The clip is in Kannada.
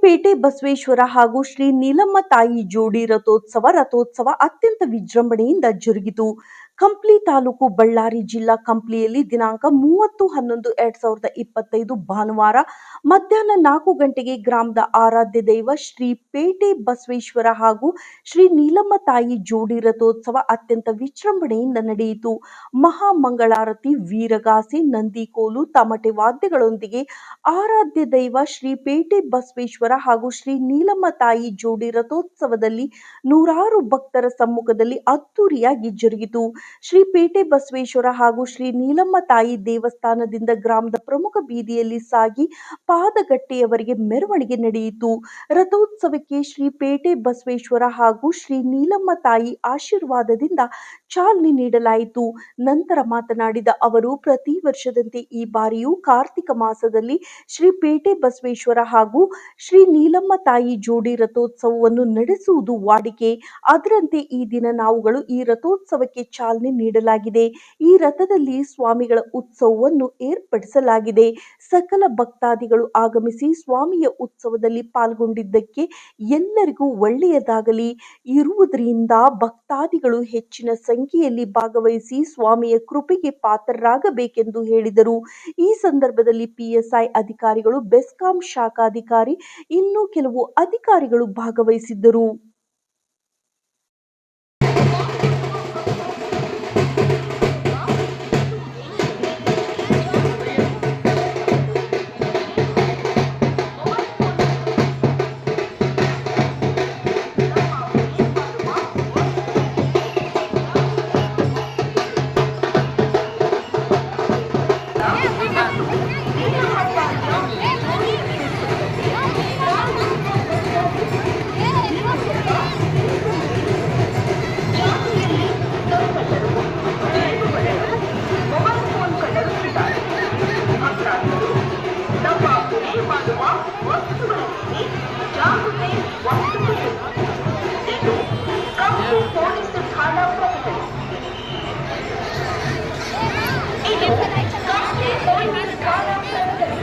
ಪೇಟೆ ಬಸವೇಶ್ವರ ಹಾಗೂ ಶ್ರೀ ನೀಲಮ್ಮ ತಾಯಿ ಜೋಡಿ ರಥೋತ್ಸವ ಅತ್ಯಂತ ವಿಜೃಂಭಣೆಯಿಂದ ಜರುಗಿತು. ಕಂಪ್ಲಿ ತಾಲೂಕು, ಬಳ್ಳಾರಿ ಜಿಲ್ಲಾ ಕಂಪ್ಲಿಯಲ್ಲಿ ದಿನಾಂಕ 30/11/2025 ಭಾನುವಾರ ಮಧ್ಯಾಹ್ನ 4 ಗಂಟೆಗೆ ಗ್ರಾಮದ ಆರಾಧ್ಯ ದೈವ ಶ್ರೀ ಪೇಟೆ ಬಸವೇಶ್ವರ ಹಾಗೂ ಶ್ರೀ ನೀಲಮ್ಮ ತಾಯಿ ಜೋಡಿ ರಥೋತ್ಸವ ಅತ್ಯಂತ ವಿಜೃಂಭಣೆಯಿಂದ ನಡೆಯಿತು. ಮಹಾಮಂಗಳಾರತಿ, ವೀರಗಾಸೆ, ನಂದಿಕೋಲು, ತಮಟೆ ವಾದ್ಯಗಳೊಂದಿಗೆ ಆರಾಧ್ಯ ದೈವ ಶ್ರೀ ಪೇಟೆ ಬಸವೇಶ್ವರ ಹಾಗೂ ಶ್ರೀ ನೀಲಮ್ಮ ತಾಯಿ ಜೋಡಿ ರಥೋತ್ಸವದಲ್ಲಿ ನೂರಾರು ಭಕ್ತರ ಸಮ್ಮುಖದಲ್ಲಿ ಅದ್ದೂರಿಯಾಗಿ ಜರುಗಿತು. ಶ್ರೀ ಪೇಟೆ ಬಸವೇಶ್ವರ ಹಾಗೂ ಶ್ರೀ ನೀಲಮ್ಮ ತಾಯಿ ದೇವಸ್ಥಾನದಿಂದ ಗ್ರಾಮದ ಪ್ರಮುಖ ಬೀದಿಯಲ್ಲಿ ಸಾಗಿ ಪಾದಗಟ್ಟೆಯವರೆಗೆ ಮೆರವಣಿಗೆ ನಡೆಯಿತು. ರಥೋತ್ಸವಕ್ಕೆ ಶ್ರೀ ಪೇಟೆ ಬಸವೇಶ್ವರ ಹಾಗೂ ಶ್ರೀ ನೀಲಮ್ಮ ತಾಯಿ ಆಶೀರ್ವಾದದಿಂದ ಚಾಲನೆ ನೀಡಲಾಯಿತು. ನಂತರ ಮಾತನಾಡಿದ ಅವರು, ಪ್ರತಿ ವರ್ಷದಂತೆ ಈ ಬಾರಿಯೂ ಕಾರ್ತಿಕ ಮಾಸದಲ್ಲಿ ಶ್ರೀ ಪೇಟೆ ಬಸವೇಶ್ವರ ಹಾಗೂ ಶ್ರೀ ನೀಲಮ್ಮ ತಾಯಿ ಜೋಡಿ ರಥೋತ್ಸವವನ್ನು ನಡೆಸುವುದು ವಾಡಿಕೆ. ಅದರಂತೆ ಈ ದಿನ ನಾವುಗಳು ಈ ರಥೋತ್ಸವಕ್ಕೆ ಚಾಲನೆ ನೀಡಲಾಗಿದೆ. ಈ ರಥದಲ್ಲಿ ಸ್ವಾಮಿಗಳ ಉತ್ಸವವನ್ನು ಏರ್ಪಡಿಸಲಾಗಿದೆ. ಸಕಲ ಭಕ್ತಾದಿಗಳು ಆಗಮಿಸಿ ಸ್ವಾಮಿಯ ಉತ್ಸವದಲ್ಲಿ ಪಾಲ್ಗೊಂಡಿದ್ದಕ್ಕೆ ಎಲ್ಲರಿಗೂ ಒಳ್ಳೆಯದಾಗಲಿ. ಇರುವುದರಿಂದ ಭಕ್ತಾದಿಗಳು ಹೆಚ್ಚಿನ ಸಂಖ್ಯೆಯಲ್ಲಿ ಭಾಗವಹಿಸಿ ಸ್ವಾಮಿಯ ಕೃಪೆಗೆ ಪಾತ್ರರಾಗಬೇಕೆಂದು ಹೇಳಿದರು. ಈ ಸಂದರ್ಭದಲ್ಲಿ ಪಿಎಸ್ಐ ಅಧಿಕಾರಿಗಳು, ಬೆಸ್ಕಾಂ ಶಾಖಾಧಿಕಾರಿ, ಇನ್ನೂ ಕೆಲವು ಅಧಿಕಾರಿಗಳು ಭಾಗವಹಿಸಿದ್ದರು.